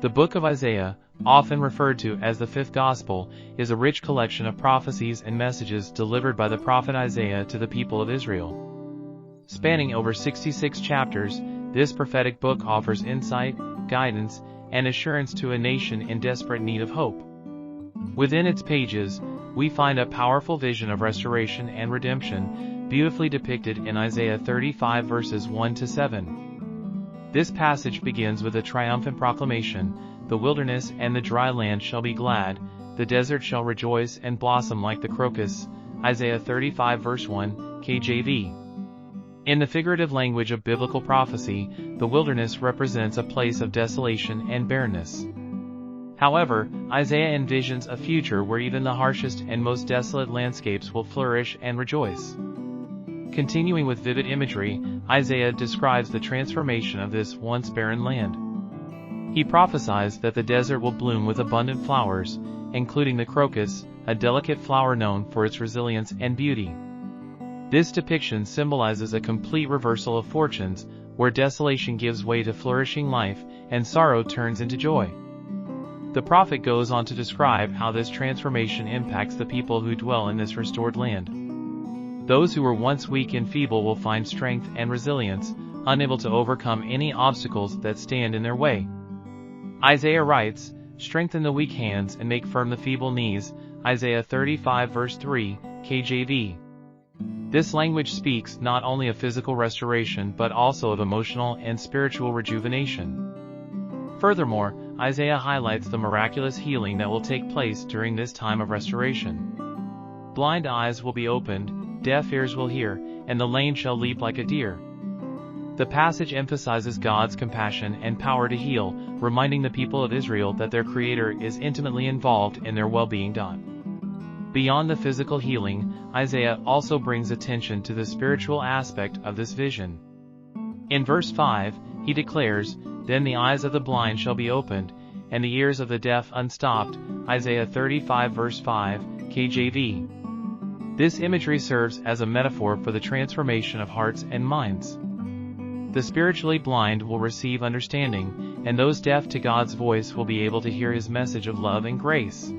The book of Isaiah, often referred to as the fifth gospel, is a rich collection of prophecies and messages delivered by the prophet Isaiah to the people of Israel. Spanning over 66 chapters, this prophetic book offers insight, guidance, and assurance to a nation in desperate need of hope. Within its pages, we find a powerful vision of restoration and redemption, beautifully depicted in Isaiah 35 verses 1 to 7. This passage begins with a triumphant proclamation: "The wilderness and the dry land shall be glad, the desert shall rejoice and blossom like the crocus." Isaiah 35 verse 1, KJV. In the figurative language of biblical prophecy, the wilderness represents a place of desolation and barrenness. However, Isaiah envisions a future where even the harshest and most desolate landscapes will flourish and rejoice. Continuing with vivid imagery, Isaiah describes the transformation of this once barren land. He prophesies that the desert will bloom with abundant flowers, including the crocus, a delicate flower known for its resilience and beauty. This depiction symbolizes a complete reversal of fortunes, where desolation gives way to flourishing life, and sorrow turns into joy. The prophet goes on to describe how this transformation impacts the people who dwell in this restored land. Those who were once weak and feeble will find strength and resilience, unable to overcome any obstacles that stand in their way. Isaiah writes, "Strengthen the weak hands and make firm the feeble knees." Isaiah 35 verse 3, KJV. This language speaks not only of physical restoration but also of emotional and spiritual rejuvenation. Furthermore, Isaiah highlights the miraculous healing that will take place during this time of restoration. Blind eyes will be opened, deaf ears will hear, and the lame shall leap like a deer. The passage emphasizes God's compassion and power to heal, reminding the people of Israel that their Creator is intimately involved in their well-being. Beyond the physical healing, Isaiah also brings attention to the spiritual aspect of this vision. In verse 5, he declares, "Then the eyes of the blind shall be opened, and the ears of the deaf unstopped." Isaiah 35 verse 5, KJV. This imagery serves as a metaphor for the transformation of hearts and minds. The spiritually blind will receive understanding, and those deaf to God's voice will be able to hear His message of love and grace.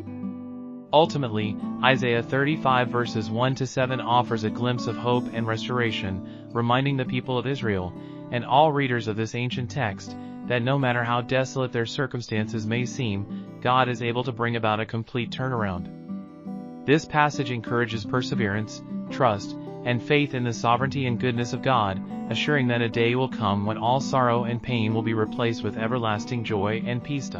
Ultimately, Isaiah 35 verses 1 to 7 offers a glimpse of hope and restoration, reminding the people of Israel, and all readers of this ancient text, that no matter how desolate their circumstances may seem, God is able to bring about a complete turnaround. This passage encourages perseverance, trust, and faith in the sovereignty and goodness of God, assuring that a day will come when all sorrow and pain will be replaced with everlasting joy and peace.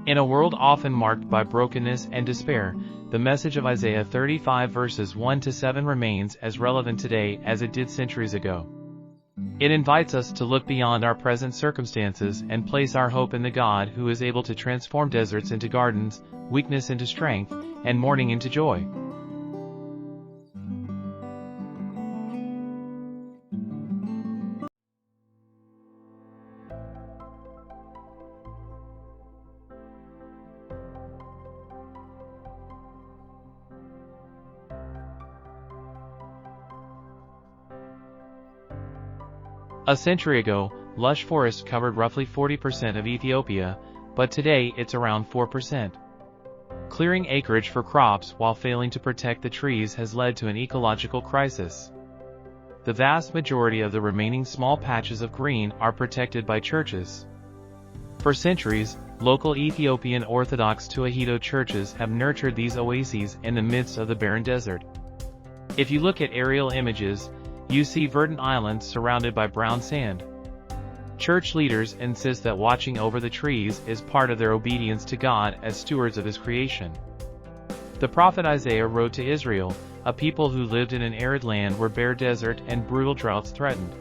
In a world often marked by brokenness and despair, the message of Isaiah 35 verses 1 to 7 remains as relevant today as it did centuries ago. It invites us to look beyond our present circumstances and place our hope in the God who is able to transform deserts into gardens, weakness into strength, and mourning into joy. A century ago, lush forests covered roughly 40% of Ethiopia, but today it's around 4%. Clearing acreage for crops while failing to protect the trees has led to an ecological crisis. The vast majority of the remaining small patches of green are protected by churches. For centuries, local Ethiopian Orthodox Tewahedo churches have nurtured these oases in the midst of the barren desert. If you look at aerial images, you see verdant islands surrounded by brown sand. Church leaders insist that watching over the trees is part of their obedience to God as stewards of His creation. The prophet Isaiah wrote to Israel, a people who lived in an arid land where bare desert and brutal droughts threatened.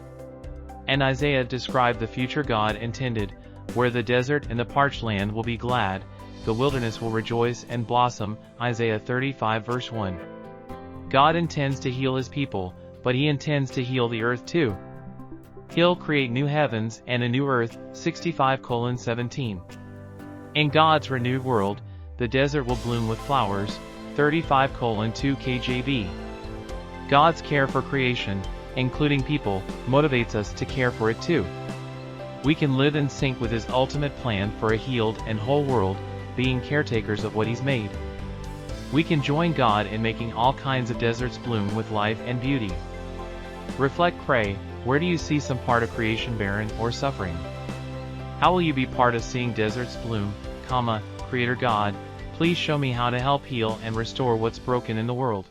And Isaiah described the future God intended, where the desert and the parched land will be glad, the wilderness will rejoice and blossom. Isaiah 35 verse 1. God intends to heal His people, but He intends to heal the earth too. He'll create new heavens and a new earth. 65:17. In God's renewed world, the desert will bloom with flowers. 35:2 KJV. God's care for creation, including people, motivates us to care for it too. We can live in sync with His ultimate plan for a healed and whole world, being caretakers of what He's made. We can join God in making all kinds of deserts bloom with life and beauty. Reflect, pray, where do you see some part of creation barren or suffering? How will you be part of seeing deserts bloom, Creator God, please show me how to help heal and restore what's broken in the world.